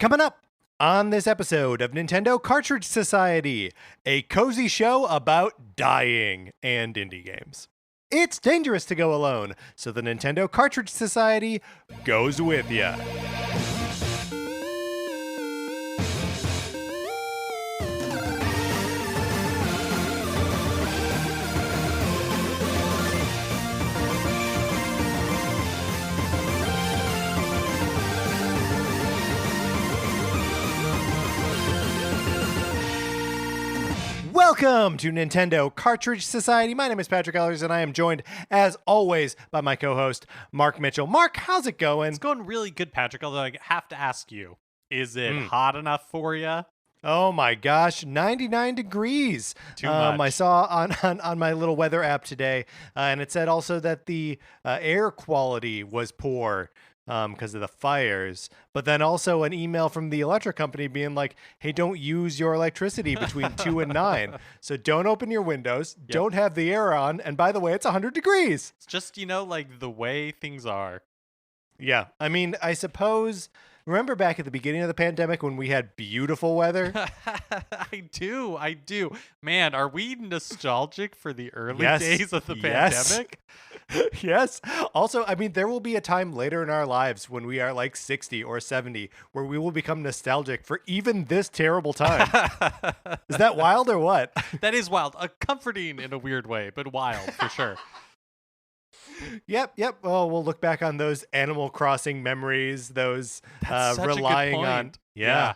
Coming up on this episode of Nintendo Cartridge Society, a cozy show about dying and indie games. It's dangerous to go alone, so the Nintendo Cartridge Society goes with ya. Welcome to Nintendo Cartridge Society. My name is Patrick Ellers, and I am joined, as always, by my co-host, Mark Mitchell. Mark, how's it going? It's going really good, Patrick, although I have to ask you, is it hot enough for you? Oh my gosh, 99 degrees. Too much. I saw on my little weather app today, and it said also that the air quality was poor because of the fires, but then also an email from the electric company being like, hey, don't use your electricity between 2 and 9. So don't open your windows, don't have the air on, and by the way, it's 100 degrees. It's just, like the way things are. Yeah, I mean, I suppose, remember back at the beginning of the pandemic when we had beautiful weather? I do. Man, are we nostalgic for the early days of the pandemic? Yes. Also, I mean, there will be a time later in our lives when we are like 60 or 70 where we will become nostalgic for even this terrible time. Is that wild or what? That is wild. Comforting in a weird way, but wild for sure. Yep. Oh, we'll look back on those Animal Crossing memories, those relying on. Yeah.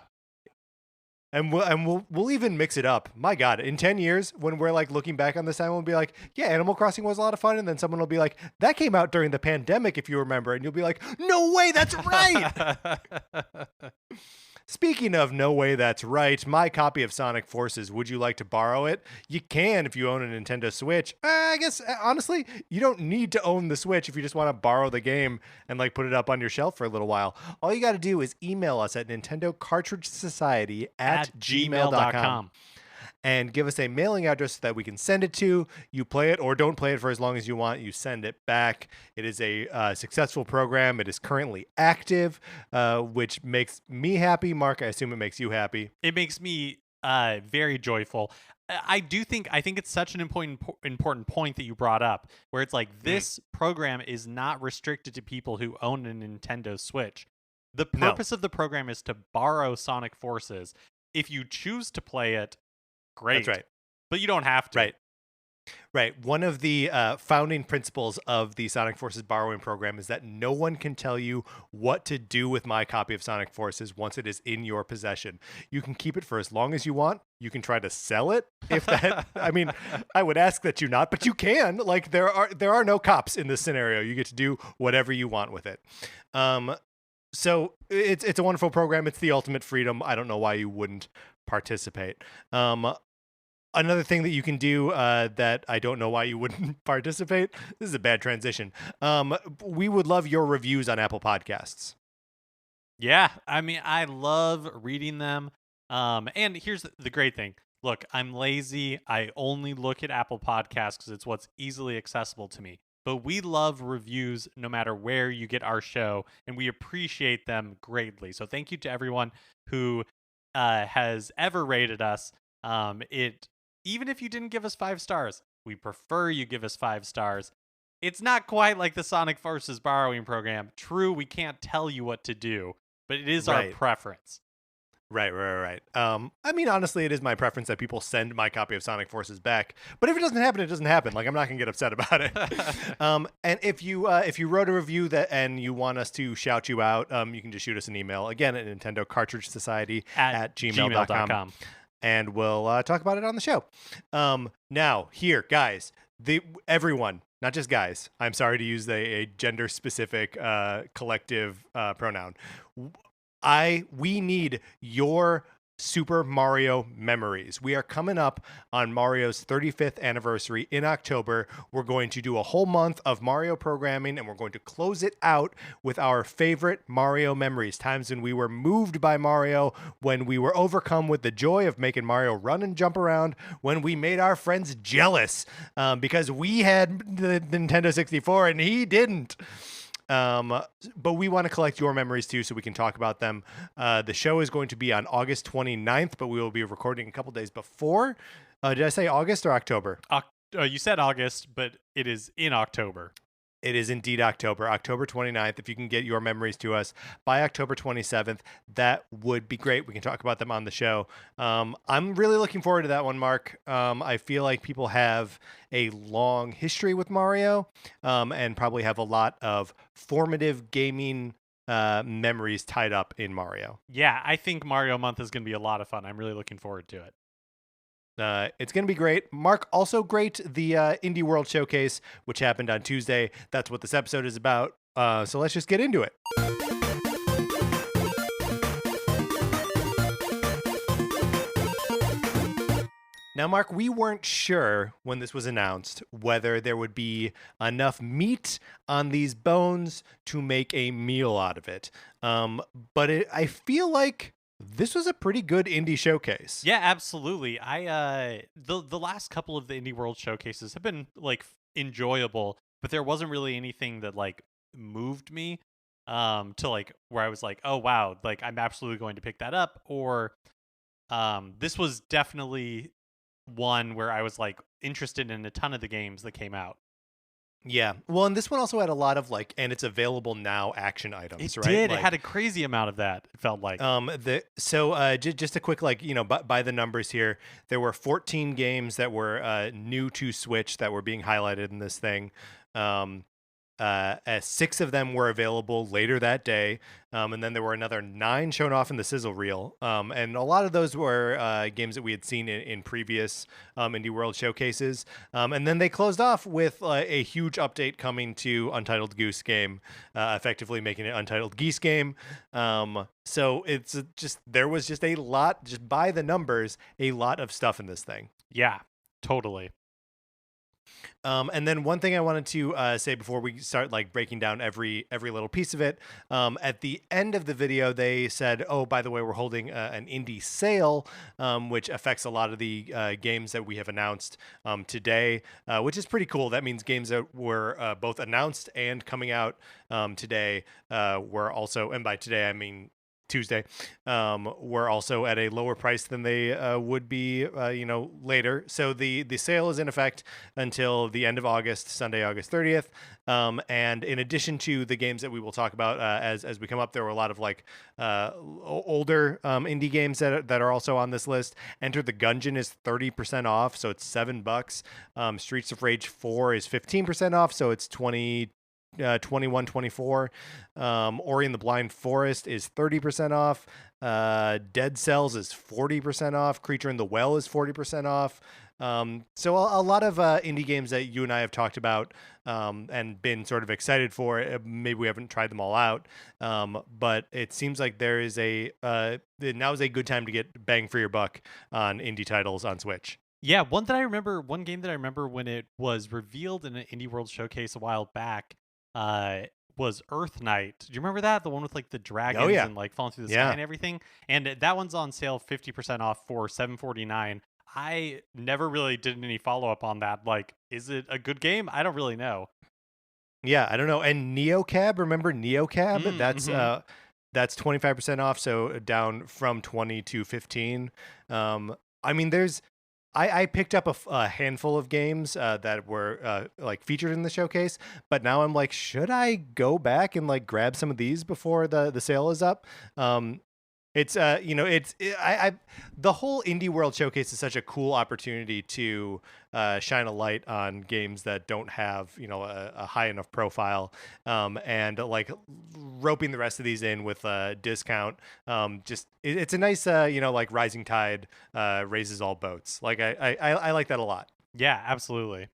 And we'll even mix it up. My God, in 10 years, when we're like looking back on this time, we'll be like, yeah, Animal Crossing was a lot of fun. And then someone will be like, that came out during the pandemic, if you remember. And you'll be like, no way, that's right. Speaking of no way that's right, my copy of Sonic Forces, would you like to borrow it? You can if you own a Nintendo Switch. I guess, honestly, you don't need to own the Switch if you just want to borrow the game and like put it up on your shelf for a little while. All you got to do is email us at nintendocartridgesociety@gmail.com. And give us a mailing address that we can send it to. You play it or don't play it for as long as you want. You send it back. It is a successful program. It is currently active, which makes me happy. Mark, I assume it makes you happy. It makes me very joyful. I think it's such an important point that you brought up, where it's like this program is not restricted to people who own a Nintendo Switch. The purpose of the program is to borrow Sonic Forces. If you choose to play it, great. That's right. But you don't have to. Right. One of the founding principles of the Sonic Forces borrowing program is that no one can tell you what to do with my copy of Sonic Forces once it is in your possession. You can keep it for as long as you want. You can try to sell it if that, I mean, I would ask that you not, but you can. Like there are no cops in this scenario. You get to do whatever you want with it. So it's a wonderful program. It's the ultimate freedom. I don't know why you wouldn't participate. Another thing that you can do that I don't know why you wouldn't participate. This is a bad transition. We would love your reviews on Apple Podcasts. Yeah, I mean, I love reading them. And here's the great thing. Look, I'm lazy. I only look at Apple Podcasts because it's what's easily accessible to me. But we love reviews no matter where you get our show, and we appreciate them greatly. So thank you to everyone who has ever rated us. Even if you didn't give us 5 stars, we prefer you give us 5 stars. It's not quite like the Sonic Forces borrowing program. True, we can't tell you what to do, but it is our preference. Right. I mean, honestly, it is my preference that people send my copy of Sonic Forces back. But if it doesn't happen, it doesn't happen. Like, I'm not gonna get upset about it. And if you wrote a review and you want us to shout you out, you can just shoot us an email again at Nintendo Cartridge Society at gmail.com. And we'll talk about it on the show. Now, here, guys, everyone, not just guys. I'm sorry to use a gender-specific collective pronoun. We need your Super Mario memories. We are coming up on Mario's 35th anniversary in October. We're going to do a whole month of Mario programming, and we're going to close it out with our favorite Mario memories, times when we were moved by Mario, when we were overcome with the joy of making Mario run and jump around, when we made our friends jealous because we had the Nintendo 64 and he didn't. But we want to collect your memories too, so we can talk about them. The show is going to be on August 29th, but we will be recording a couple days before. Did I say August or October? You said August, but it is in October. It is indeed October 29th. If you can get your memories to us by October 27th, that would be great. We can talk about them on the show. I'm really looking forward to that one, Mark. I feel like people have a long history with Mario, and probably have a lot of formative gaming memories tied up in Mario. Yeah, I think Mario Month is going to be a lot of fun. I'm really looking forward to it. It's going to be great. Mark, also great, the Indie World Showcase, which happened on Tuesday. That's what this episode is about. So let's just get into it. Now, Mark, we weren't sure when this was announced whether there would be enough meat on these bones to make a meal out of it. But I feel like this was a pretty good indie showcase. Yeah, absolutely. The last couple of the Indie World showcases have been like enjoyable, but there wasn't really anything that like moved me to like where I was like, oh wow, like I'm absolutely going to pick that up. Or this was definitely one where I was like interested in a ton of the games that came out. Yeah. Well, and this one also had a lot of like, and it's available now action items, It right? did. Like, It had a crazy amount of that. It felt like. Just a quick, like, by the numbers here, there were 14 games that were new to Switch that were being highlighted in this thing. 6 of them were available later that day, and then there were another 9 shown off in the sizzle reel, and a lot of those were games that we had seen in previous Indie World showcases, and then they closed off with a huge update coming to Untitled Goose Game, effectively making it Untitled Geese Game. So it's just, there was just a lot, just by the numbers, a lot of stuff in this thing. Yeah, totally. And then one thing I wanted to say before we start like breaking down every little piece of it, at the end of the video, they said, oh, by the way, we're holding an indie sale, which affects a lot of the games that we have announced today, which is pretty cool. That means games that were both announced and coming out today were also, and by today, I mean Tuesday, were also at a lower price than they would be, later. So the sale is in effect until the end of August, Sunday, August 30th. And in addition to the games that we will talk about as we come up, there were a lot of like older indie games that are also on this list. Enter the Gungeon is 30% off, so it's $7. Streets of Rage 4 is 15% off, so it's 21-24. Ori and the Blind Forest is 30% off. Dead Cells is 40% off. Creature in the Well is 40% off. So a lot of indie games that you and I have talked about and been sort of excited for. Maybe we haven't tried them all out, but it seems like there is now is a good time to get bang for your buck on indie titles on Switch. Yeah, one game that I remember when it was revealed in an Indie World showcase a while back was Earth Knight. Do you remember that? The one with like the dragons and like falling through the sky and everything? And that one's on sale 50% off for $7.49. I never really did any follow-up on that. Like, is it a good game? I don't really know. Yeah, I don't know. And Neocab, remember Neocab? That's 25% off, so down from 20 to 15. I mean, I picked up a handful of games that were like featured in the showcase, but now I'm like, should I go back and like grab some of these before the sale is up? The whole Indie World Showcase is such a cool opportunity to shine a light on games that don't have, a high enough profile, and like roping the rest of these in with a discount. It's a nice, like rising tide raises all boats. Like I like that a lot. Yeah, absolutely.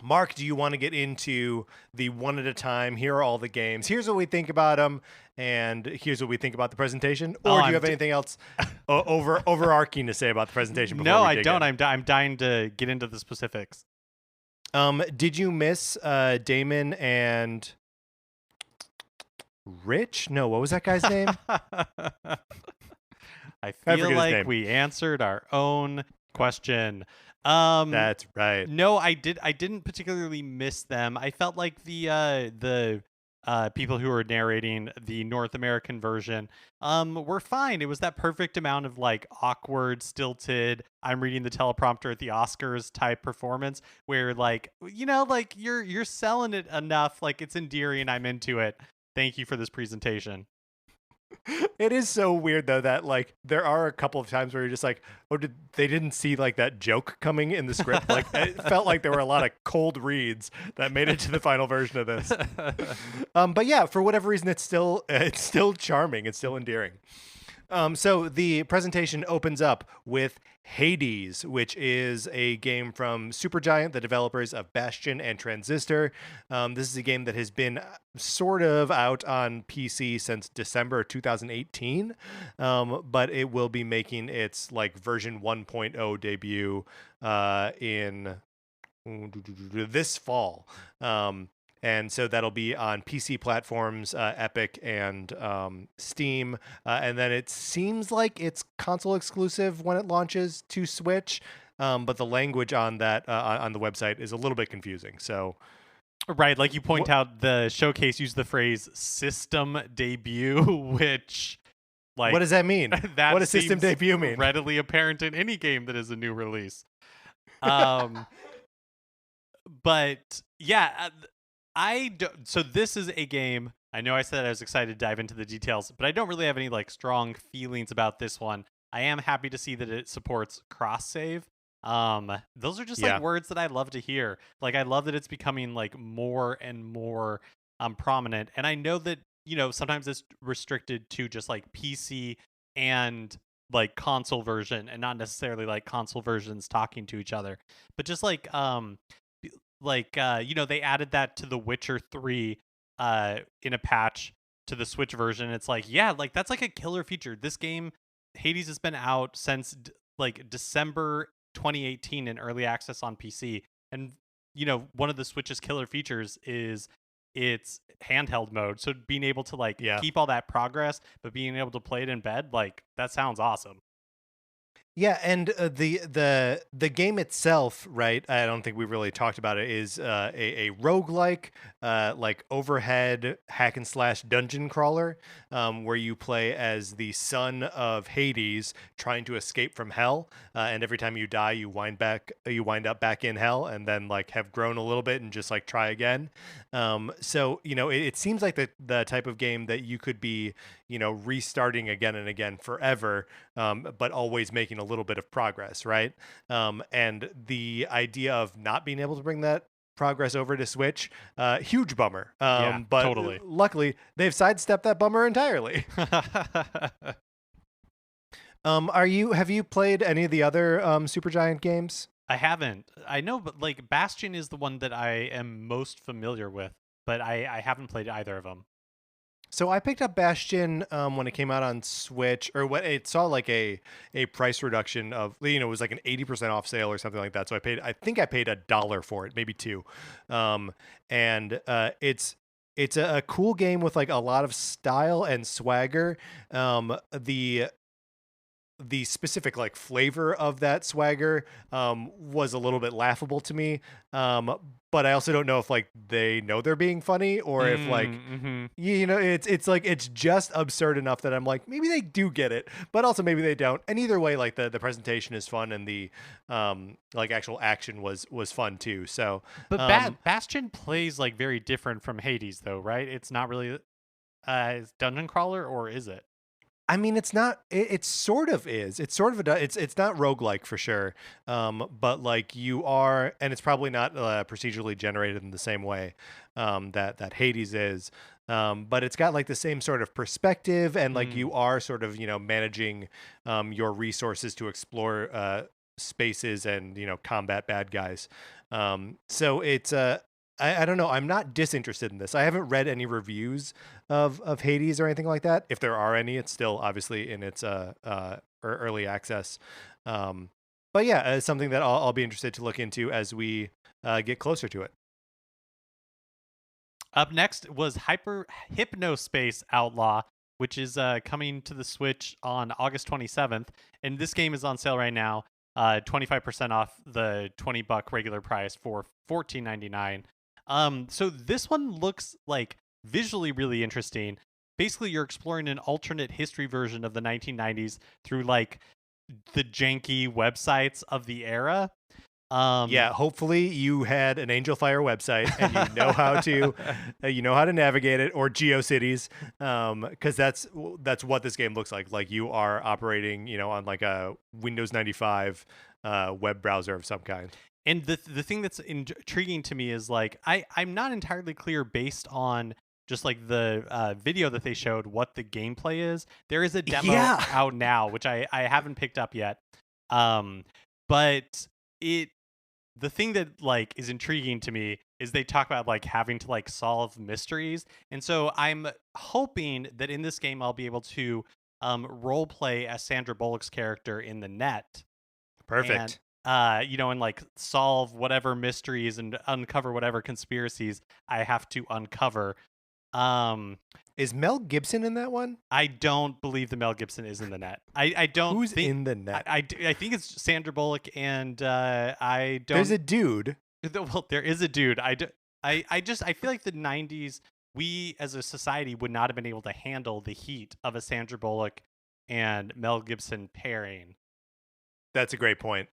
Mark, do you want to get into the one at a time? Here are all the games. Here's what we think about them, and here's what we think about the presentation. Or do you have anything else overarching to say about the presentation? No, I don't. I'm dying to get into the specifics. Did you miss Damon and Rich? No, what was that guy's name? I feel like we answered our own question. That's right. No, I didn't particularly miss them. I felt like the people who were narrating the North American version were fine. It was that perfect amount of like awkward, stilted, I'm reading the teleprompter at the Oscars type performance where like, like you're selling it enough, like it's endearing, I'm into it. Thank you for this presentation. It is so weird though that like there are a couple of times where you're just like, oh, they didn't see like that joke coming in the script? Like it felt like there were a lot of cold reads that made it to the final version of this. But yeah, for whatever reason, it's still charming. It's still endearing. So the presentation opens up with Hades, which is a game from Supergiant, the developers of Bastion and Transistor. This is a game that has been sort of out on PC since December 2018, but it will be making its like version 1.0 debut in this fall. And so that'll be on PC platforms, Epic and Steam. And then it seems like it's console exclusive when it launches to Switch. But the language on that on the website is a little bit confusing. So, right, like you point out, the showcase used the phrase "system debut," which, like, what does that mean? That what does system debut mean? Readily apparent in any game that is a new release. But yeah. So this is a game, I know I said I was excited to dive into the details, but I don't really have any like strong feelings about this one. I am happy to see that it supports cross save. Those are just like words that I love to hear. Like I love that it's becoming like more and more prominent. And I know that, sometimes it's restricted to just like PC and like console version and not necessarily like console versions talking to each other. But just like they added that to The Witcher 3 in a patch to the Switch version. It's like, yeah, like that's like a killer feature. This game, Hades, has been out since like December 2018 in early access on PC. And, one of the Switch's killer features is its handheld mode. So being able to like keep all that progress, but being able to play it in bed, like that sounds awesome. Yeah, and the game itself, right? I don't think we really talked about it. Is a roguelike, like overhead hack and slash dungeon crawler, where you play as the son of Hades trying to escape from hell. And every time you die, you wind up back in hell, and then like have grown a little bit and just like try again. So it seems like the type of game that you could be restarting again and again forever, but always making a little bit of progress, right? And the idea of not being able to bring that progress over to Switch, huge bummer. But totally. Luckily, they've sidestepped that bummer entirely. Have you played any of the other Supergiant games? I haven't. I know, but like Bastion is the one that I am most familiar with, but I haven't played either of them. So I picked up Bastion when it came out on Switch, or when it saw like a price reduction of, it was like an 80% off sale or something like that. So I think I paid $1 for it, maybe $2. And it's a cool game with like a lot of style and swagger. The specific like flavor of that swagger was a little bit laughable to me, but I also don't know if like they know they're being funny or if like it's like it's just absurd enough that I'm like maybe they do get it, but also maybe they don't. And either way, like the presentation is fun and the like actual action was fun too. So but Bastion plays like very different from Hades though, right? It's not really dungeon crawler, or is it? I mean, it's not. It sort of is. It's sort of it's not roguelike for sure. But like you are, and it's probably not procedurally generated in the same way that Hades is. But it's got like the same sort of perspective, and like you are sort of managing your resources to explore spaces and combat bad guys. So it's I don't know. I'm not disinterested in this. I haven't read any reviews of Hades or anything like that. If there are any, it's still obviously in its early access. But yeah, it's something that I'll be interested to look into as we get closer to it. Up next was Hypnospace Outlaw, which is coming to the Switch on August 27th. And this game is on sale right now. 25% off the $20 regular price for $14.99. So this one looks like visually really interesting. Basically, you're exploring an alternate history version of the 1990s through like the janky websites of the era. Yeah, hopefully you had an Angel Fire website and you know how to navigate it, or GeoCities, because that's what this game looks like. Like you are operating, on like a Windows 95 web browser of some kind. And the thing that's intriguing to me is like I'm not entirely clear based on just like the video that they showed what the gameplay is. There is a demo out now which I haven't picked up yet, but the thing that like is intriguing to me is they talk about like having to like solve mysteries, and so I'm hoping that in this game I'll be able to role play as Sandra Bullock's character in the net. Perfect. And like solve whatever mysteries and uncover whatever conspiracies I have to uncover. Is Mel Gibson in that one? I don't believe the Mel Gibson is in the net. I don't. Who's in the net? I think it's Sandra Bullock, and I don't. There's a dude. Well, there is a dude. I feel like the 90s, we as a society would not have been able to handle the heat of a Sandra Bullock and Mel Gibson pairing. That's a great point.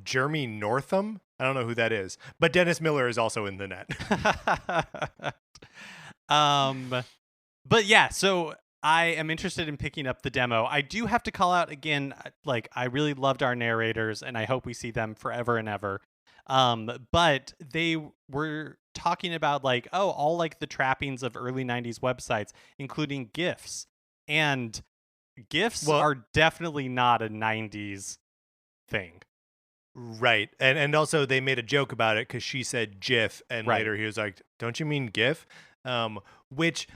Jeremy Northam. I don't know who that is, but Dennis Miller is also in the net. But yeah, so I am interested in picking up the demo. I do have to call out again, like I really loved our narrators, and I hope we see them forever and ever. But they were talking about like, all like the trappings of early 90s websites, including GIFs. And GIFs are definitely not a 90s thing. Right. And also they made a joke about it because she said GIF, and later he was like, don't you mean GIF? Which,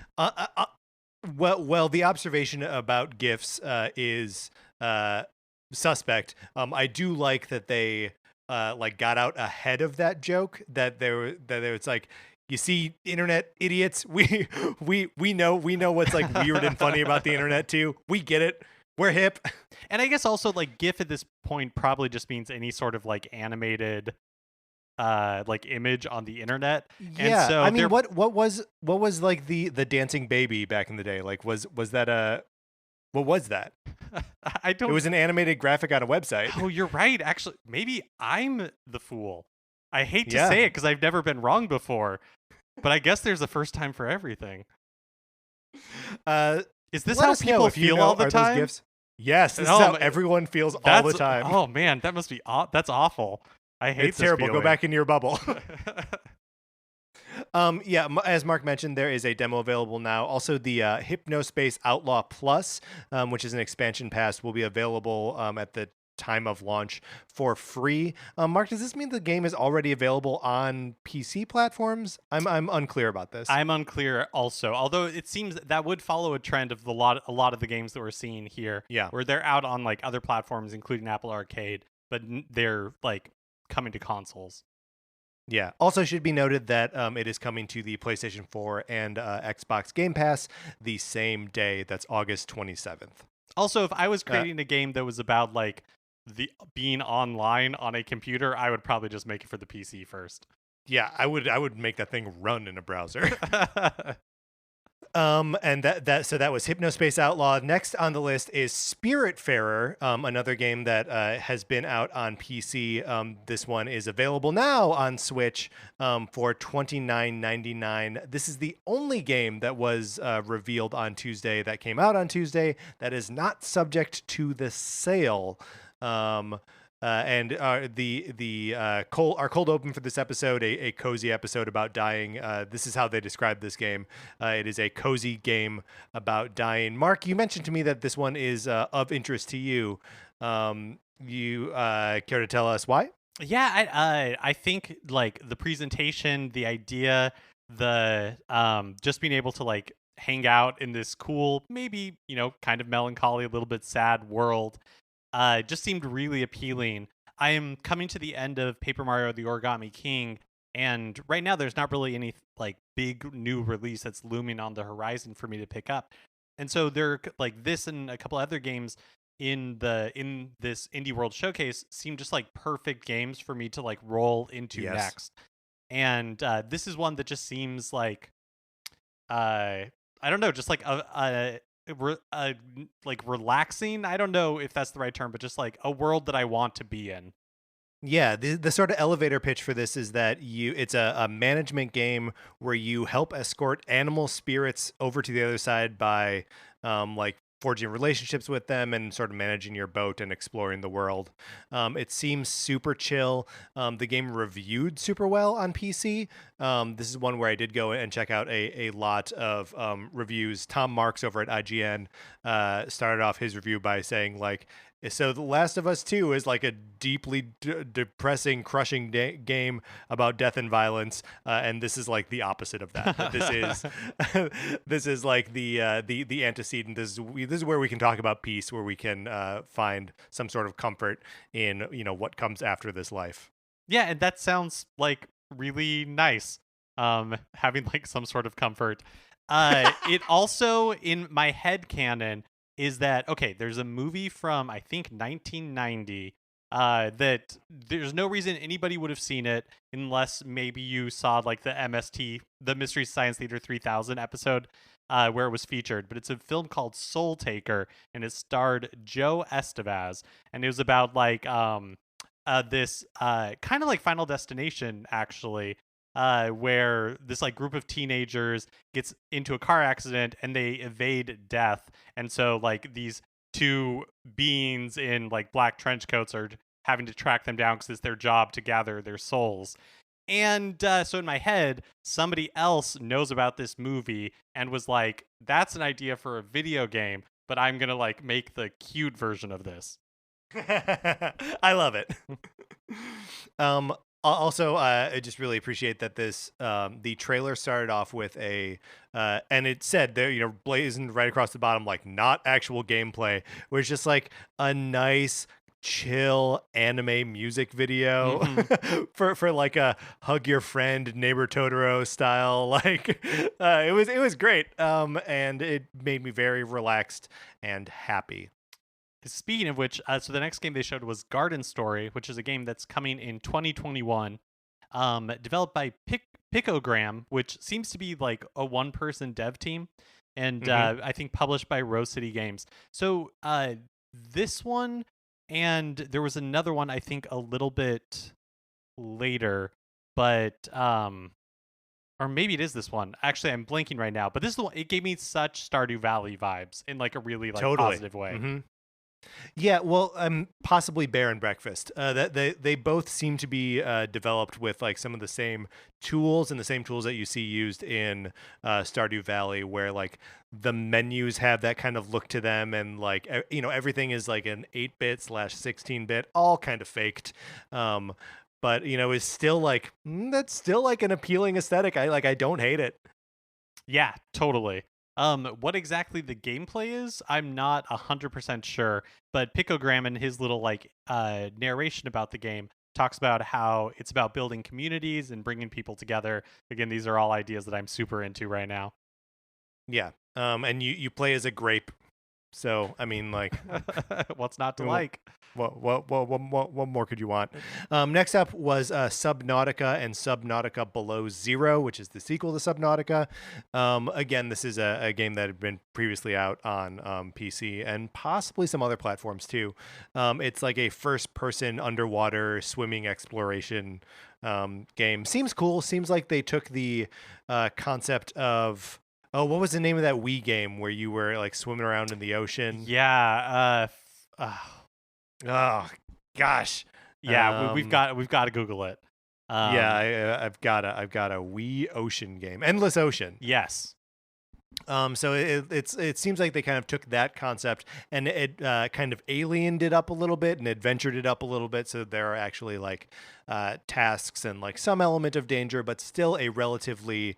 well, the observation about GIFs is suspect. I do like that they like got out ahead of that joke, that it's like, you see, internet idiots, we know what's like weird and funny about the internet too. We get it. We're hip. And I guess also like GIF at this point probably just means any sort of like animated like image on the internet. Yeah. And so I mean, what was like the dancing baby back in the day? Like was that what was that? I don't. It was an animated graphic on a website. Oh, you're right. Actually, maybe I'm the fool. I hate to say it because I've never been wrong before, but I guess there's a first time for everything. Is this how people feel all the time? GIFs? Yes, this is how everyone feels all the time. Oh man, that must be that's awful. I hate it's terrible. Feeling. Go back into your bubble. Yeah, as Mark mentioned, there is a demo available now. Also, the Hypnospace Outlaw Plus, which is an expansion pass, will be available at the time of launch for free. Mark, does this mean the game is already available on PC platforms? I'm unclear about this. I'm unclear also, although it seems that would follow a trend of a lot of the games that we're seeing here, where they're out on like other platforms, including Apple Arcade, but they're like coming to consoles. Yeah. Also should be noted that it is coming to the PlayStation 4 and Xbox Game Pass the same day. That's August 27th. Also, if I was creating a game that was about like the being online on a computer, I would probably just make it for the PC first. Yeah, I would make that thing run in a browser. And that was Hypnospace Outlaw. Next on the list is Spiritfarer, another game that has been out on PC. This one is available now on Switch for $29.99. This is the only game that was revealed on Tuesday, that came out on Tuesday, that is not subject to the sale. And our cold open for this episode, a cozy episode about dying. This is how they describe this game. It is a cozy game about dying. Mark, you mentioned to me that this one is of interest to you. You care to tell us why? Yeah, I think like the presentation, the idea, the just being able to like hang out in this cool, maybe kind of melancholy, a little bit sad world. Just seemed really appealing. I am coming to the end of Paper Mario: The Origami King, and right now there's not really any like big new release that's looming on the horizon for me to pick up. And so there, like this and a couple other games in this Indie World Showcase seem just like perfect games for me to like roll into next. And this is one that just seems like I don't know, just like like relaxing. I don't know if that's the right term, but just like a world that I want to be in. Yeah, the sort of elevator pitch for this is that it's a management game where you help escort animal spirits over to the other side by like forging relationships with them and sort of managing your boat and exploring the world. It seems super chill. The game reviewed super well on PC. This is one where I did go and check out a lot of reviews. Tom Marks over at IGN started off his review by saying like, so The Last of Us 2 is like a deeply depressing, crushing game about death and violence, and this is like the opposite of that. This is this is like the antecedent. This is where we can talk about peace, where we can find some sort of comfort in what comes after this life. Yeah, and that sounds like really nice. Having like some sort of comfort. It also in my head canon is that okay, there's a movie from I think 1990 that there's no reason anybody would have seen it unless maybe you saw like the MST, the Mystery Science Theater 3000 episode where it was featured. But it's a film called Soul Taker, and it starred Joe Estevez, and it was about like this kind of like Final Destination actually. Where this like group of teenagers gets into a car accident and they evade death, and so like these two beings in like black trench coats are having to track them down because it's their job to gather their souls. And so in my head, somebody else knows about this movie and was like, "That's an idea for a video game, but I'm gonna like make the cute version of this." I love it. Also, I just really appreciate that this the trailer started off with and it said there, blazoned right across the bottom, like not actual gameplay, where it's just like a nice, chill anime music video for like a hug your friend neighbor Totoro style. Like it was great, and it made me very relaxed and happy. Speaking of which, so the next game they showed was Garden Story, which is a game that's coming in 2021, developed by Picogram, which seems to be like a one-person dev team, and I think published by Rose City Games. So this one, and there was another one I think a little bit later, but or maybe it is this one. Actually, I'm blanking right now, but this is the one. It gave me such Stardew Valley vibes in like a really like positive way. Mm-hmm. Yeah, well, possibly Bear and Breakfast. That they both seem to be developed with like some of the same tools and the same tools that you see used in Stardew Valley, where like the menus have that kind of look to them, and like everything is like an 8-bit / 16-bit, all kind of faked. But is still like that's still like an appealing aesthetic. I don't hate it. Yeah, totally. What exactly the gameplay is, I'm not 100% sure, but Picogram in his little like narration about the game talks about how it's about building communities and bringing people together. Again, these are all ideas that I'm super into right now. Yeah. And you play as a grape. So, I mean, like, what's not to like? What more could you want? Next up was Subnautica and Subnautica Below Zero, which is the sequel to Subnautica. Again, this is a game that had been previously out on PC and possibly some other platforms too. It's like a first-person underwater swimming exploration game. Seems cool. Seems like they took the concept of... Oh, what was the name of that Wii game where you were like swimming around in the ocean? Yeah. Oh gosh. Yeah, we've got to Google it. Yeah, I've got a Wii Ocean game, Endless Ocean. Yes. So it seems like they kind of took that concept and it kind of aliened it up a little bit and adventured it up a little bit. So there are actually like tasks and like some element of danger, but still a relatively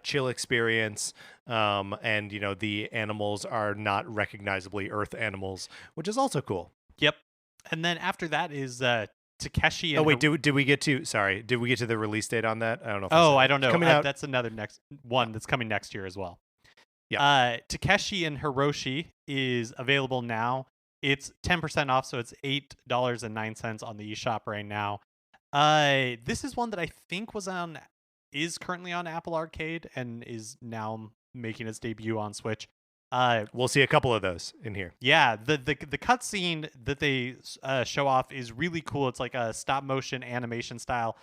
chill experience. And the animals are not recognizably Earth animals, which is also cool. Yep. And then after that is Takeshi. And oh wait, did we get to the release date on that? I don't know. I don't know. Coming out. That's another next one that's coming next year as well. Yeah. Takeshi and Hiroshi is available now. It's 10% off, so it's $8.09 on the eShop right now. This is one that I think was on is currently on Apple Arcade and is now making its debut on Switch. We'll see a couple of those in here. Yeah, the cutscene that they show off is really cool. It's like a stop motion animation style,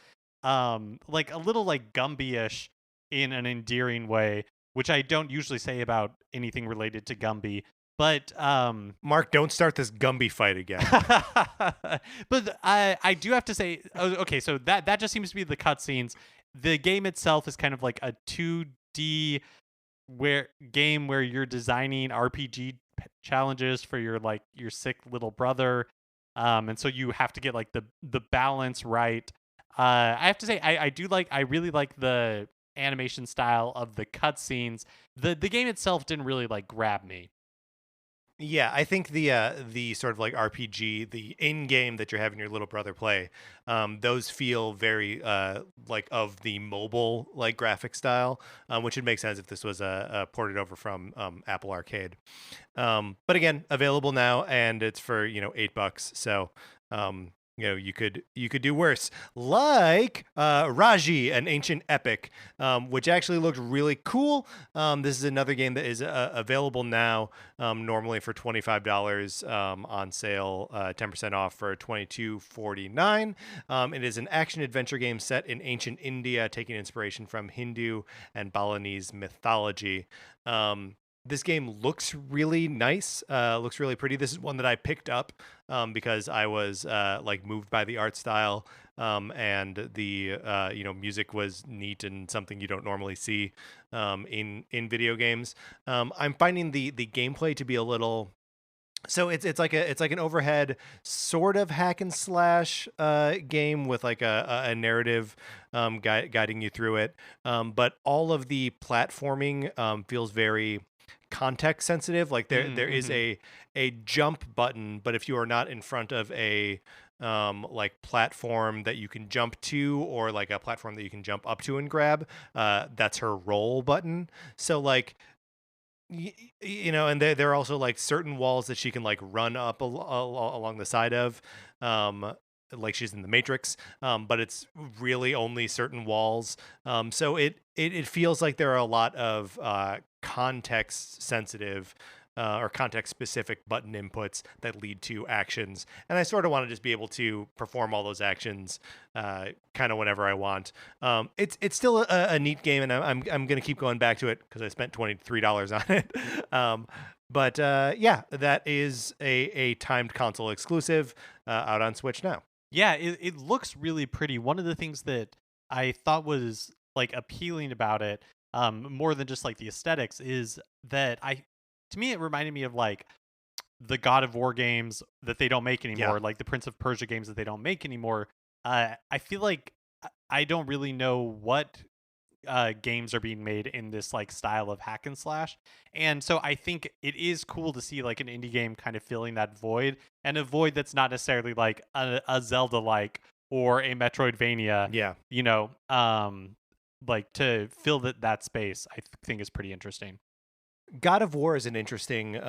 like a little like Gumby-ish in an endearing way, which I don't usually say about anything related to Gumby. But Mark, don't start this Gumby fight again. but I do have to say, okay, so that just seems to be the cutscenes. The game itself is kind of like a 2D game where you're designing RPG challenges for your sick little brother, and so you have to get like the balance right. I have to say I really like the animation style of the cutscenes. The game itself didn't really like grab me. Yeah, I think the sort of like RPG, the in game that you're having your little brother play, those feel very like of the mobile like graphic style, which would make sense if this was ported over from Apple Arcade. But again, available now, and it's for $8. So you could do worse, like Raji, an ancient epic, which actually looked really cool. This is another game that is available now, normally for $25, on sale, 10% off for $22.49. It is an action adventure game set in ancient India, taking inspiration from Hindu and Balinese mythology. This game looks really nice, looks really pretty. This is one that I picked up because I was like moved by the art style, and the music was neat and something you don't normally see in video games. I'm finding the gameplay to be a little. So it's like an overhead sort of hack and slash game with like a narrative guiding you through it, but all of the platforming feels very context sensitive. Like there is a jump button, but if you are not in front of a like platform that you can jump to, or like a platform that you can jump up to and grab, that's her roll button. So like and there are also like certain walls that she can like run up along the side of, like she's in the Matrix, but it's really only certain walls. So it feels like there are a lot of context sensitive or context specific button inputs that lead to actions, and I sort of want to just be able to perform all those actions kind of whenever I want. It's still a neat game, and I'm gonna keep going back to it because I spent $23 on it. But yeah, that is a timed console exclusive, out on Switch now. Yeah, it looks really pretty. One of the things that I thought was like appealing about it, more than just like the aesthetics, is that to me it reminded me of like the God of War games that they don't make anymore, like the Prince of Persia games that they don't make anymore. I feel like I don't really know what games are being made in this like style of hack and slash, and so I think it is cool to see like an indie game kind of filling that void, and a void that's not necessarily like a Zelda like or a Metroidvania. Like to fill that space, I think is pretty interesting. God of War is an interesting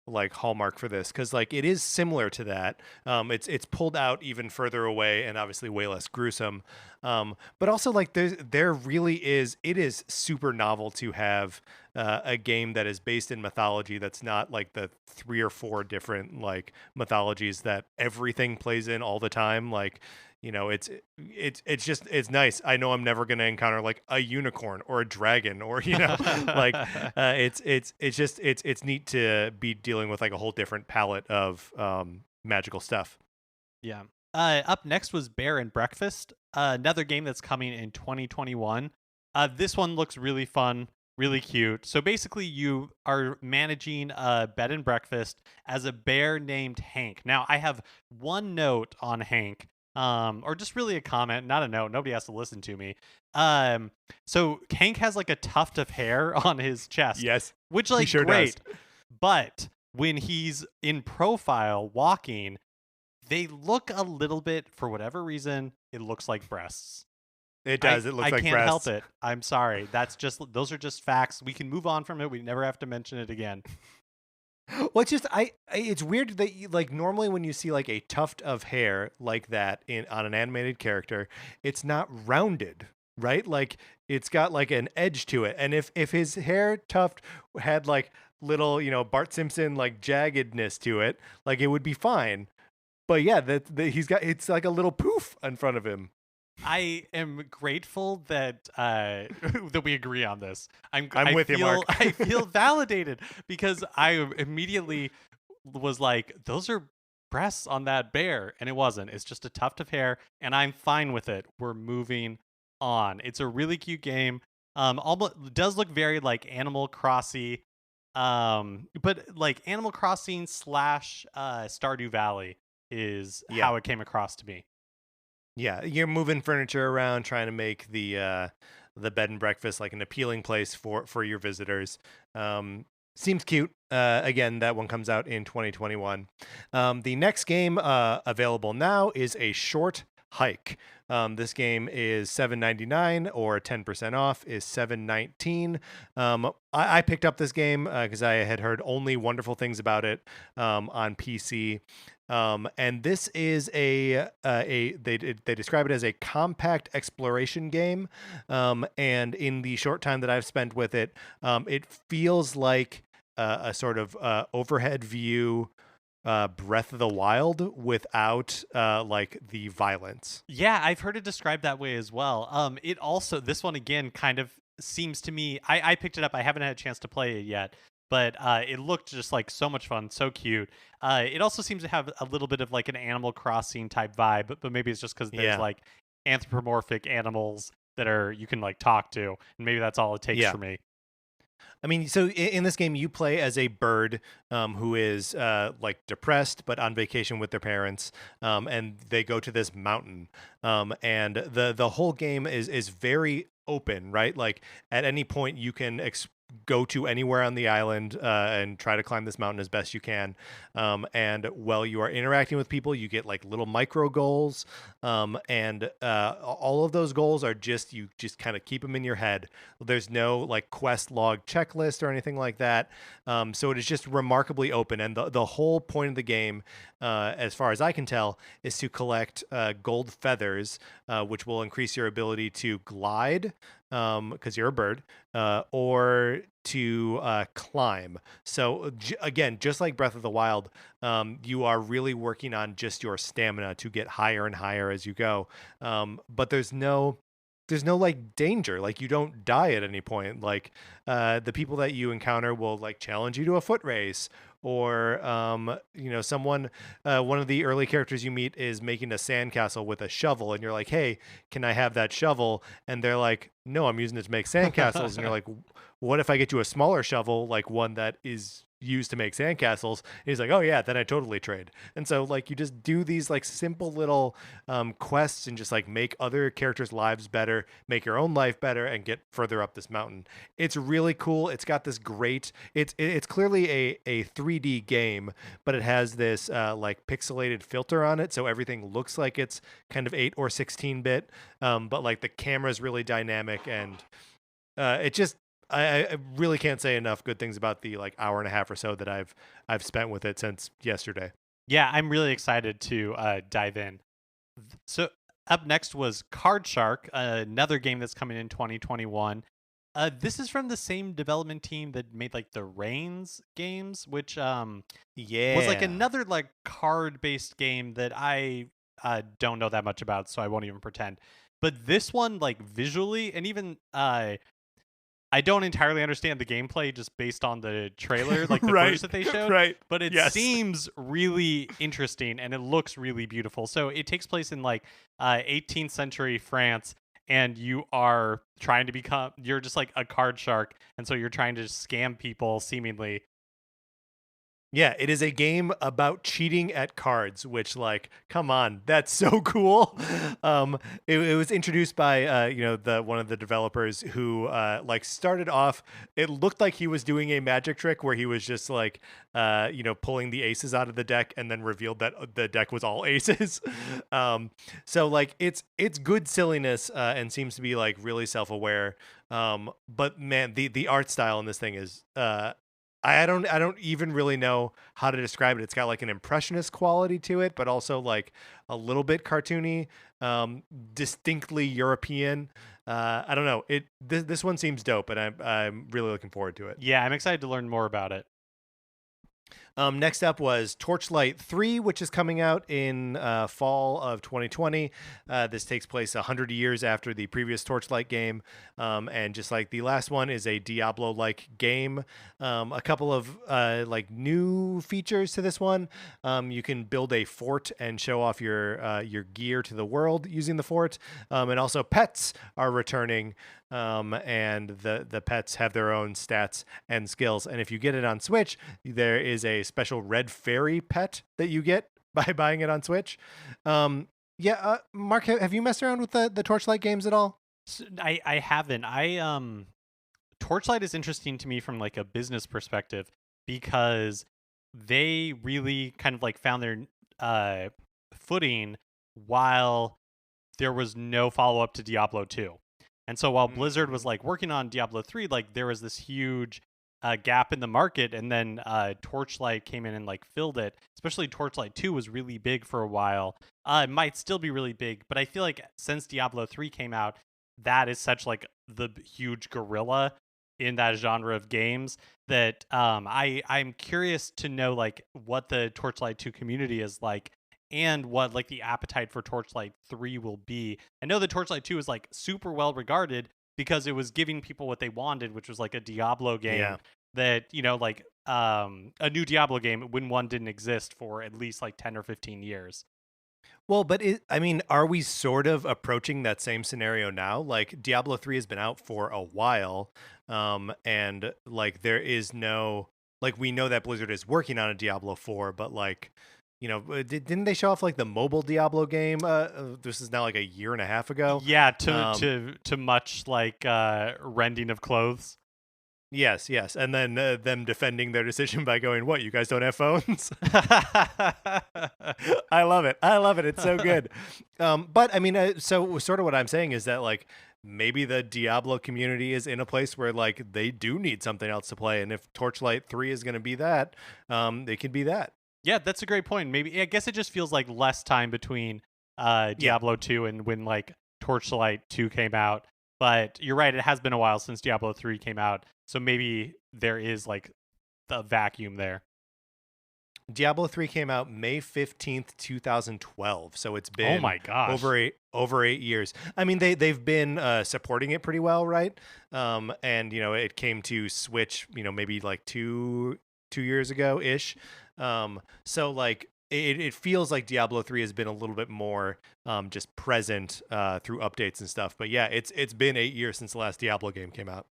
like hallmark for this, because like it is similar to that. It's pulled out even further away and obviously way less gruesome. But also like there really is, it is super novel to have a game that is based in mythology that's not like the 3 or 4 different like mythologies that everything plays in all the time. Like it's nice. I know I'm never going to encounter like a unicorn or a dragon or like it's neat to be dealing with like a whole different palette of magical stuff. Yeah. Up next was Bear and Breakfast, another game that's coming in 2021. This one looks really fun, really cute. So basically you are managing a bed and breakfast as a bear named Hank. Now I have one note on Hank. Or just really a comment, not a note. Nobody has to listen to me. So Hank has like a tuft of hair on his chest. Yes, which like he sure great. does. But when he's in profile walking, they look a little bit, for whatever reason, it looks like breasts. It does. It looks like breasts. I can't help it. I'm sorry. Those are just facts. We can move on from it. We never have to mention it again. Well, it's just it's weird that like normally when you see like a tuft of hair like that on an animated character, it's not rounded. right? Like it's got like an edge to it. And if his hair tuft had like little, Bart Simpson like jaggedness to it, like it would be fine. But yeah, that he's got, it's like a little poof in front of him. I am grateful that that we agree on this. I'm with you, Mark. I feel validated because I immediately was like, those are breasts on that bear, and it wasn't. It's just a tuft of hair, and I'm fine with it. We're moving on. It's a really cute game. Almost does look very like Animal Crossy, but like Animal Crossing slash Stardew Valley is Yeah. how it came across to me. Yeah, you're moving furniture around, trying to make the bed and breakfast like an appealing place for your visitors. Seems cute. Again, that one comes out in 2021. The next game available now is A Short Hike. This game is $7.99 or 10% off is $7.19. I picked up this game because I had heard only wonderful things about it on PC. And this is they describe it as a compact exploration game. And in the short time that I've spent with it, it feels like a sort of overhead view Breath of the Wild without like the violence. Yeah, I've heard it described that way as well. It also, this one again kind of seems to me, I picked it up. I haven't had a chance to play it yet, but it looked just like so much fun, so cute. It also seems to have a little bit of like an Animal Crossing type vibe, but maybe it's just because there's like anthropomorphic animals that are you can like talk to, and maybe that's all it takes for me. I mean, so in this game, you play as a bird who is like depressed, but on vacation with their parents, and they go to this mountain. And the whole game is very open, right? Like at any point, you can go to anywhere on the island and try to climb this mountain as best you can. And while you are interacting with people, you get like little micro goals. And all of those goals are you just kind of keep them in your head. There's no like quest log checklist or anything like that. So it is just remarkably open. And the whole point of the game, as far as I can tell, is to collect gold feathers, which will increase your ability to glide, because you're a bird, or to climb. So again, just like Breath of the Wild, you are really working on just your stamina to get higher and higher as you go. But there's no like danger. Like you don't die at any point. Like the people that you encounter will like challenge you to a foot race, or someone one of the early characters you meet is making a sandcastle with a shovel, and you're like, hey, can I have that shovel? And they're like, no, I'm using it to make sandcastles. And you're like, what if I get you a smaller shovel, like one that is used to make sandcastles? And he's like, oh yeah, then I totally trade. And so like you just do these like simple little quests and just like make other characters' lives better, make your own life better, and get further up this mountain. It's really cool. It's got this great, it's clearly a 3D game, but it has this like pixelated filter on it, so everything looks like it's kind of 8 or 16-bit, but like the camera's really dynamic, and it just I really can't say enough good things about the like hour and a half or so that I've spent with it since yesterday. Yeah, I'm really excited to dive in. So up next was Card Shark, another game that's coming in 2021. This is from the same development team that made like the Reigns games, which was like another like card-based game that I don't know that much about, so I won't even pretend. But this one, like visually, and even I don't entirely understand the gameplay just based on the trailer, like the footage that they showed. Right. But it seems really interesting and it looks really beautiful. So it takes place in like 18th century France, and you are trying to you're just like a card shark. And so you're trying to scam people seemingly. Yeah, it is a game about cheating at cards, which, like, come on, that's so cool. It was introduced by one of the developers who like started off. It looked like he was doing a magic trick where he was just like pulling the aces out of the deck, and then revealed that the deck was all aces. So like it's good silliness and seems to be like really self-aware. But man, the art style in this thing is I don't even really know how to describe it. It's got like an impressionist quality to it, but also like a little bit cartoony, distinctly European. I don't know. This one seems dope, and I'm really looking forward to it. Yeah, I'm excited to learn more about it. Next up was Torchlight 3, which is coming out in fall of 2020. This takes place 100 years after the previous Torchlight game. And just like the last one is a Diablo-like game. A couple of like new features to this one. You can build a fort and show off your gear to the world using the fort. And also pets are returning. And the pets have their own stats and skills. And if you get it on Switch, there is a special red fairy pet that you get by buying it on Switch. Mark, have you messed around with the Torchlight games at all? I haven't. Torchlight is interesting to me from like a business perspective because they really kind of like found their footing while there was no follow up to Diablo 2. And so while Blizzard was like working on Diablo 3, like there was this huge gap in the market, and then Torchlight came in and like filled it. Especially Torchlight 2 was really big for a while. It might still be really big, but I feel like since Diablo 3 came out, that is such like the huge gorilla in that genre of games that I'm curious to know like what the Torchlight 2 community is like, and what like the appetite for Torchlight 3 will be. I know that Torchlight 2 is like super well regarded because it was giving people what they wanted, which was like a Diablo game that, you know, like a new Diablo game when one didn't exist for at least like 10 or 15 years. Well, but I mean, are we sort of approaching that same scenario now? Like Diablo 3 has been out for a while, and like there is no, like we know that Blizzard is working on a Diablo 4, but like, you know, didn't they show off like the mobile Diablo game? This is now like a year and a half ago. Yeah, to much like rending of clothes. Yes, and then them defending their decision by going, "What? You guys don't have phones?" I love it. It's so good. But I mean, so sort of what I'm saying is that like maybe the Diablo community is in a place where like they do need something else to play, and if Torchlight 3 is going to be that, it could be that. Yeah, that's a great point. Maybe I guess it just feels like less time between Diablo 2 and when like Torchlight 2 came out. But you're right, it has been a while since Diablo 3 came out. So maybe there is like the vacuum there. Diablo 3 came out May 15th, 2012. So it's been oh my gosh. over 8 years. I mean, they've been supporting it pretty well, right? And you know, it came to Switch, you know, maybe like two years ago ish. So like it feels like Diablo 3 has been a little bit more just present through updates and stuff. But yeah, it's been 8 years since the last Diablo game came out.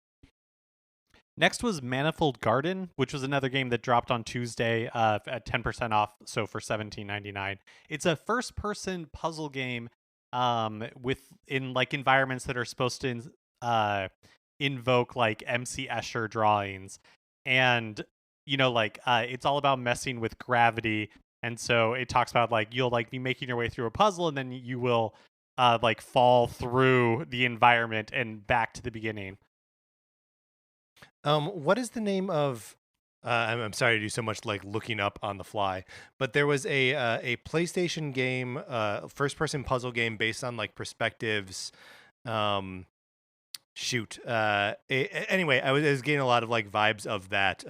Next was Manifold Garden, which was another game that dropped on Tuesday at 10% off, so for $17.99. It's a first-person puzzle game in like environments that are supposed to invoke like MC Escher drawings, and you know, like it's all about messing with gravity. And so it talks about like you'll like be making your way through a puzzle, and then you will like fall through the environment and back to the beginning. What is the name of? I'm sorry to do so much like looking up on the fly, but there was a PlayStation game, first-person puzzle game based on like perspectives. Anyway, I was getting a lot of like vibes of that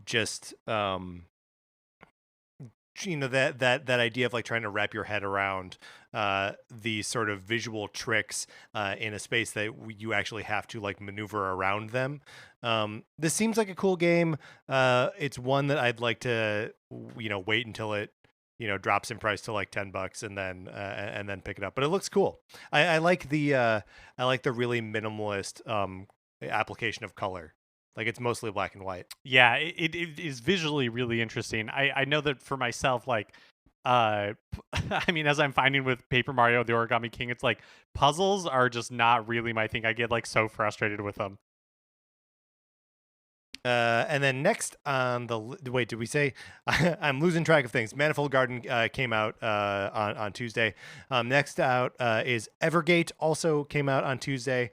just you know, that idea of like trying to wrap your head around the sort of visual tricks in a space that you actually have to like maneuver around them. This seems like a cool game. It's one that I'd like to, you know, wait until it, you know, drops in price to like $10 and then pick it up. But it looks cool. I like the really minimalist application of color. Like it's mostly black and white. Yeah, it is visually really interesting. I know that for myself, like, I mean, as I'm finding with Paper Mario, the Origami King, it's like puzzles are just not really my thing. I get like so frustrated with them. And then next on wait, did we say? I'm losing track of things. Manifold Garden came out on Tuesday. Next out is Evergate, also came out on Tuesday.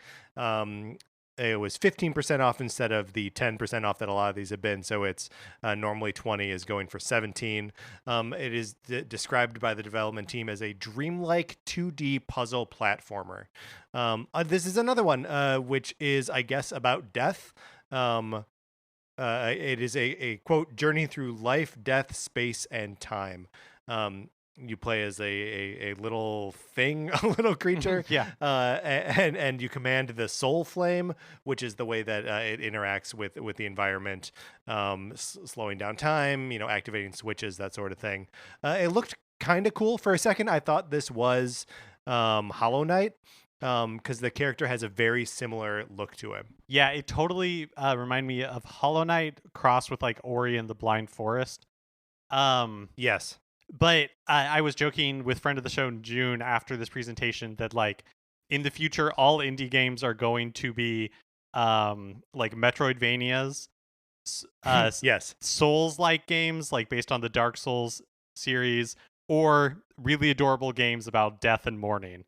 it was 15% off instead of the 10% off that a lot of these have been. So it's normally 20 is going for 17. It is described by the development team as a dreamlike 2D puzzle platformer. This is another one, which is, I guess, about death. It is a quote journey through life, death, space, and time. You play as a little thing, a little creature, and you command the soul flame, which is the way that it interacts with the environment, slowing down time, activating switches, that sort of thing. It looked kind of cool for a second. I thought this was Hollow Knight, because the character has a very similar look to him. Yeah, it totally reminded me of Hollow Knight crossed with like Ori and the Blind Forest. Yes. But I was joking with friend of the show in June after this presentation that like in the future all indie games are going to be like Metroidvanias, yes, Souls-like games like based on the Dark Souls series, or really adorable games about death and mourning.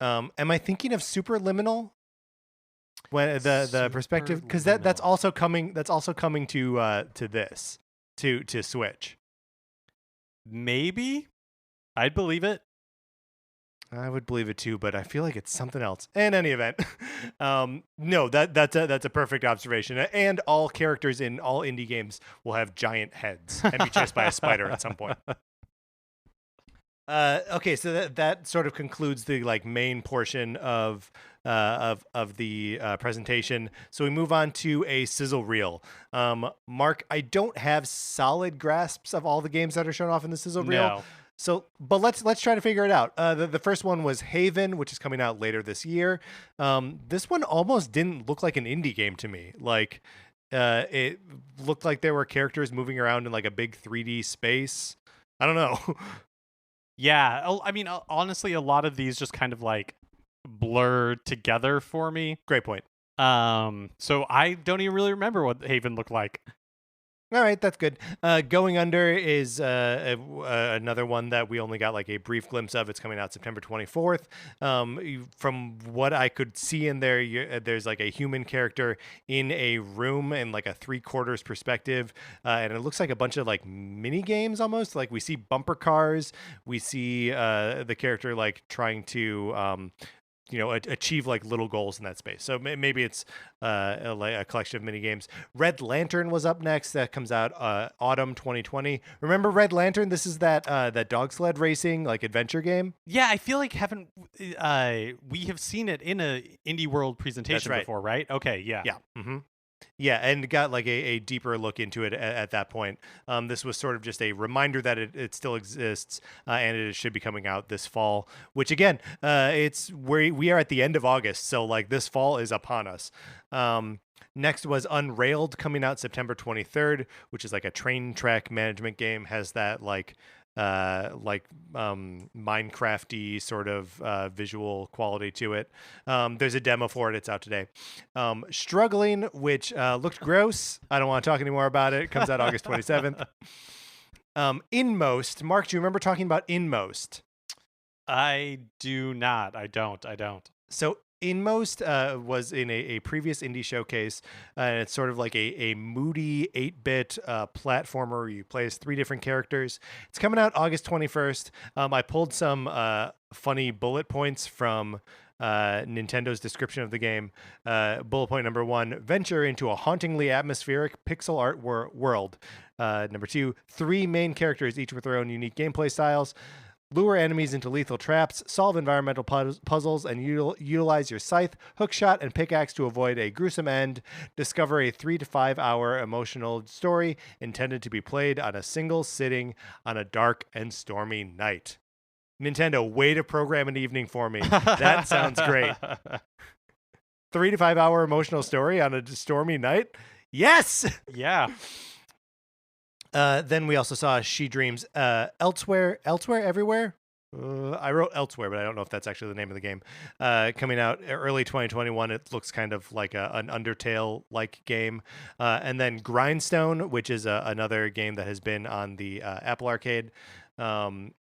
Am I thinking of Superliminal? When the perspective, because that's also coming to this to Switch. Maybe I'd believe it. I would believe it too, but I feel like it's something else. In any event, no, that's a perfect observation. And all characters in all indie games will have giant heads and be chased by a spider at some point. Okay, so that sort of concludes the like main portion of the presentation. So we move on to a sizzle reel. Mark, I don't have solid grasps of all the games that are shown off in the sizzle reel. No. So, but let's try to figure it out. The first one was Haven, which is coming out later this year. This one almost didn't look like an indie game to me. Like, it looked like there were characters moving around in like a big 3D space. I don't know. Yeah, I mean, honestly, a lot of these just kind of like blur together for me. Great point. So I don't even really remember what Haven looked like. All right, that's good. Going Under is another one that we only got like a brief glimpse of. It's coming out September 24th. From what I could see in there, there's like a human character in a room in like a 3/4 perspective, and it looks like a bunch of like mini games almost. Like we see bumper cars, we see the character like trying to achieve like little goals in that space. So maybe it's a collection of mini games. Red Lantern was up next. That comes out autumn 2020. Remember Red Lantern? This is that dog sled racing like adventure game. Yeah, I feel like we have seen it in a Indie World presentation before, right? Okay, yeah. Yeah. Mm-hmm. Yeah, and got like a deeper look into it at that point. This was sort of just a reminder that it still exists, and it should be coming out this fall. Which again, it's where we are at the end of August, so like this fall is upon us. Next was Unrailed, coming out September 23rd, which is like a train track management game. Has that like Minecraft-y sort of visual quality to it. There's a demo for it. It's out today. Struggling, which looked gross. I don't want to talk anymore about it. It comes out August 27th. Inmost. Mark, do you remember talking about Inmost? I do not. I don't. So Inmost was in a previous indie showcase, and it's sort of like a moody 8-bit platformer where you play as 3 different characters. It's coming out August 21st. I pulled some funny bullet points from Nintendo's description of the game. Bullet point number 1, venture into a hauntingly atmospheric pixel art world. Number 2, 3 main characters, each with their own unique gameplay styles. Lure enemies into lethal traps, solve environmental puzzles, and utilize your scythe, hookshot, and pickaxe to avoid a gruesome end. Discover a 3 to 5 hour emotional story intended to be played on a single sitting on a dark and stormy night. Nintendo, way to program an evening for me. That sounds great. 3 to 5 hour emotional story on a stormy night? Yes! Yeah. Then we also saw She Dreams Elsewhere, Everywhere? I wrote Elsewhere, but I don't know if that's actually the name of the game. Coming out early 2021. It looks kind of like an Undertale-like game. And then Grindstone, which is another game that has been on the Apple Arcade.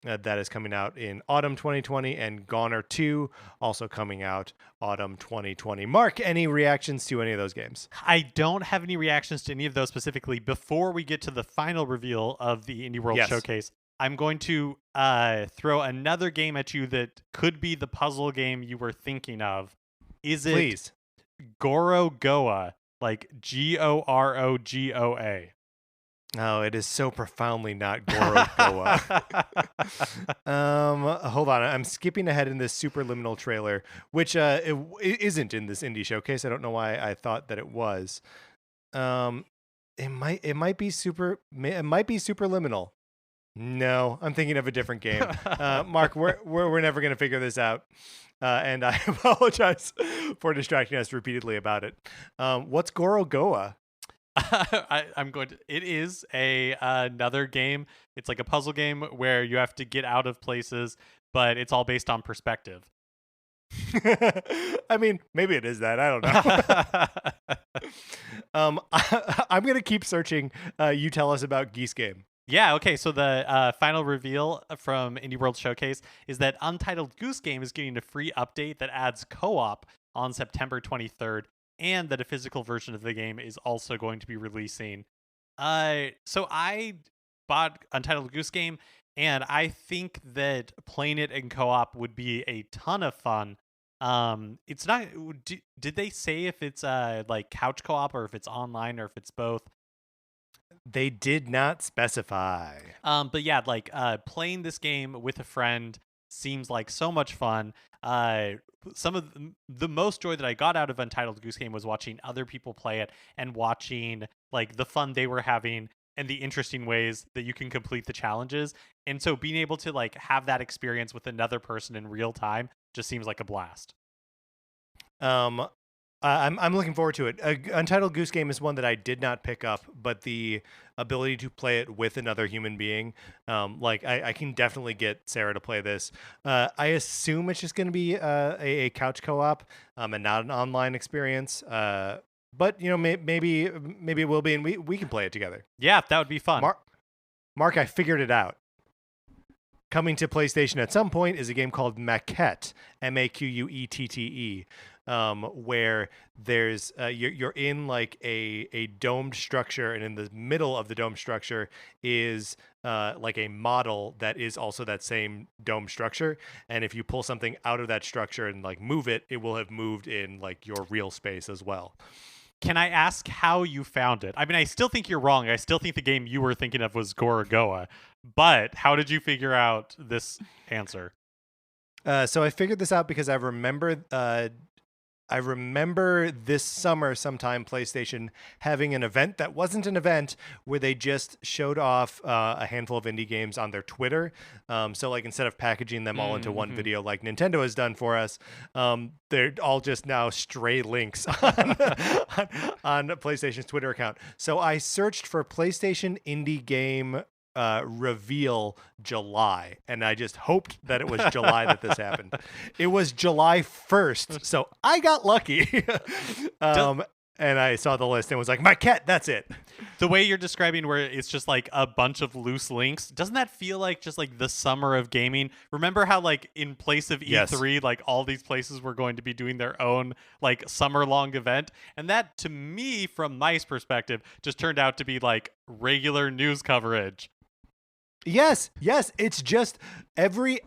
that is coming out in autumn 2020, and Goner 2 also coming out autumn 2020. Mark, any reactions to any of those games? I don't have any reactions to any of those specifically. Before we get to the final reveal of the Indie World Yes. Showcase, I'm going to throw another game at you that could be the puzzle game you were thinking of. Is it Please. Gorogoa, like Gorogoa? Oh, it is so profoundly not Gorogoa. Hold on. I'm skipping ahead in this Superliminal trailer, which it isn't in this indie showcase. I don't know why I thought that it was. It might be Superliminal. No, I'm thinking of a different game. Mark, we're never gonna figure this out. And I apologize for distracting us repeatedly about it. What's Gorogoa? I'm going to. It is another game. It's like a puzzle game where you have to get out of places, but it's all based on perspective. I mean, maybe it is that. I don't know. I'm gonna keep searching. You tell us about Geese Game. Yeah, okay, so the final reveal from Indie World Showcase is that Untitled Goose Game is getting a free update that adds co-op on September 23rd, and that a physical version of the game is also going to be releasing. So I bought Untitled Goose Game, and I think that playing it in co-op would be a ton of fun. It's not. Did they say if it's like couch co-op or if it's online or if it's both? They did not specify. But yeah, like playing this game with a friend seems like so much fun. Some of the most joy that I got out of Untitled Goose Game was watching other people play it and watching like the fun they were having and the interesting ways that you can complete the challenges. And so being able to like have that experience with another person in real time just seems like a blast. I'm looking forward to it. Untitled Goose Game is one that I did not pick up, but the ability to play it with another human being, like I can definitely get Sarah to play this. I assume it's just going to be a couch co-op and not an online experience. But you know, maybe it will be, and we can play it together. Yeah, that would be fun. Mark, I figured it out. Coming to PlayStation at some point is a game called Maquette, Maquette, where there's you're in like a domed structure, and in the middle of the domed structure is like a model that is also that same dome structure. And if you pull something out of that structure and like move it, it will have moved in like your real space as well. Can I ask how you found it? I mean, I still think you're wrong. I still think the game you were thinking of was Gorogoa. But how did you figure out this answer? So I figured this out because I remember this summer sometime PlayStation having an event that wasn't an event, where they just showed off a handful of indie games on their Twitter. So like instead of packaging them all into one video like Nintendo has done for us, they're all just now stray links on PlayStation's Twitter account. So I searched for PlayStation indie game reveal July, and I just hoped that it was July that this happened. It was July 1st, so I got lucky. And I saw the list and was like, Maquette, that's it. The way you're describing where it's just like a bunch of loose links, doesn't that feel like just like the summer of gaming? Remember how like in place of E3, yes, like all these places were going to be doing their own like summer long event? And that to me, from my perspective, just turned out to be like regular news coverage. Yes, it's just every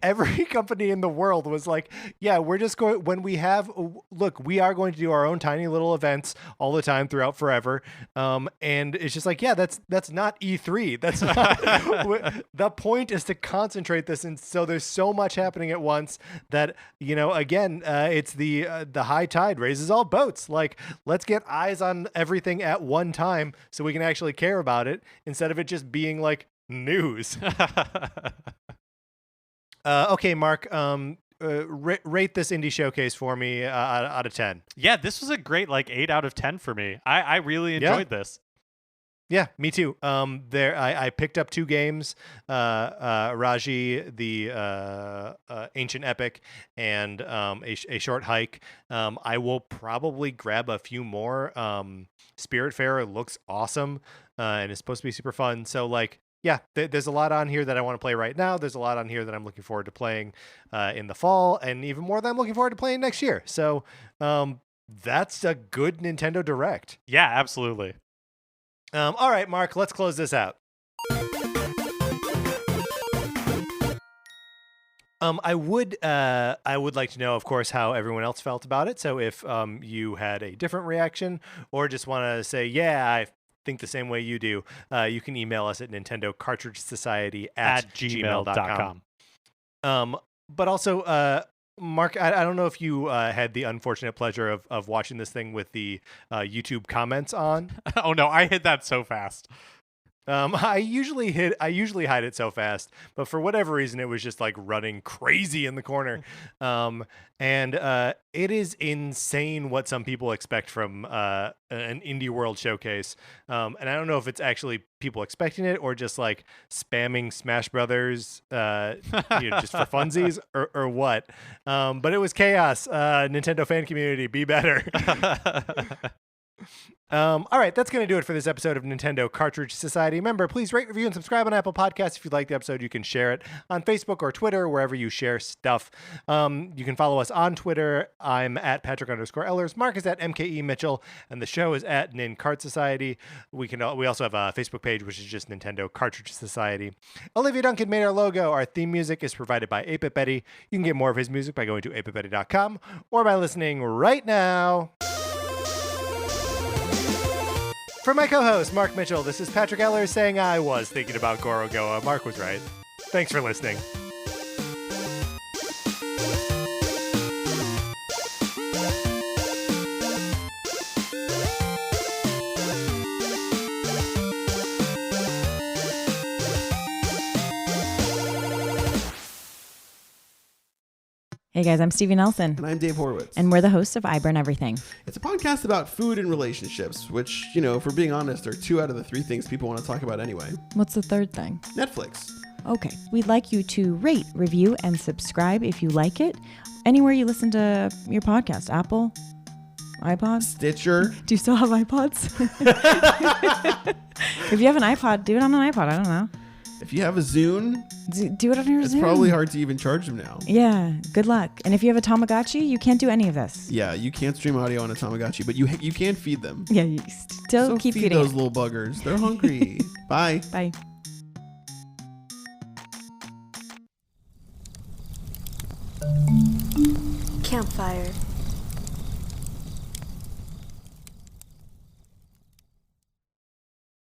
company in the world was like, yeah, we're just going, when we have, look, we are going to do our own tiny little events all the time throughout forever, and it's just like, yeah, that's not E3, that's not the point is to concentrate this, and so there's so much happening at once that, you know, again, it's the high tide raises all boats. Like, let's get eyes on everything at one time so we can actually care about it, instead of it just being like news. Okay, Mark, rate this indie showcase for me out of 10. Yeah, this was a great like 8 out of 10 for me. I really enjoyed this. Yeah, me too. I picked up 2 games, Raji, the ancient epic, and a short hike. I will probably grab a few more. Spiritfarer looks awesome, and it's supposed to be super fun. So like, yeah, there's a lot on here that I want to play right now. There's a lot on here that I'm looking forward to playing in the fall, and even more that I'm looking forward to playing next year. So that's a good Nintendo Direct. Yeah, absolutely. All right, Mark, let's close this out. I would like to know, of course, how everyone else felt about it. So if you had a different reaction or just want to say, yeah, I think the same way you do, you can email us at nintendocartridgesociety@gmail.com. But also, Mark, I don't know if you had the unfortunate pleasure of watching this thing with the YouTube comments on. Oh no, I hit that so fast. I usually hide it so fast, but for whatever reason, it was just like running crazy in the corner. And it is insane what some people expect from an indie world showcase. And I don't know if it's actually people expecting it or just like spamming Smash Brothers, just for funsies or what. But it was chaos. Nintendo fan community, be better. All right, that's going to do it for this episode of Nintendo Cartridge Society. Remember, please rate, review, and subscribe on Apple Podcasts. If you like the episode, you can share it on Facebook or Twitter, wherever you share stuff. You can follow us on Twitter. I'm at Patrick_Ellers. Mark is at MKE Mitchell, and the show is at Nin Cart Society. We also have a Facebook page, which is just Nintendo Cartridge Society. Olivia Duncan made our logo. Our theme music is provided by 8-Bit Betty. You can get more of his music by going to 8bitbetty.com or by listening right now. For my co-host, Mark Mitchell, this is Patrick Eller saying I was thinking about Gorogoa. Mark was right. Thanks for listening. Hey guys, I'm Stevie Nelson. And I'm Dave Horowitz. And we're the hosts of I Burn Everything. It's a podcast about food and relationships, which, if we're being honest, are 2 out of the 3 things people want to talk about anyway. What's the third thing? Netflix. Okay. We'd like you to rate, review, and subscribe if you like it. Anywhere you listen to your podcast. Apple? iPod? Stitcher. Do you still have iPods? If you have an iPod, do it on an iPod. I don't know. If you have a Zune, do it on your Zune. It's probably hard to even charge them now. Yeah, good luck. And if you have a Tamagotchi, you can't do any of this. Yeah, you can't stream audio on a Tamagotchi, but you can feed them. Yeah, you still keep feeding those little buggers. They're hungry. Bye. Bye. Campfire.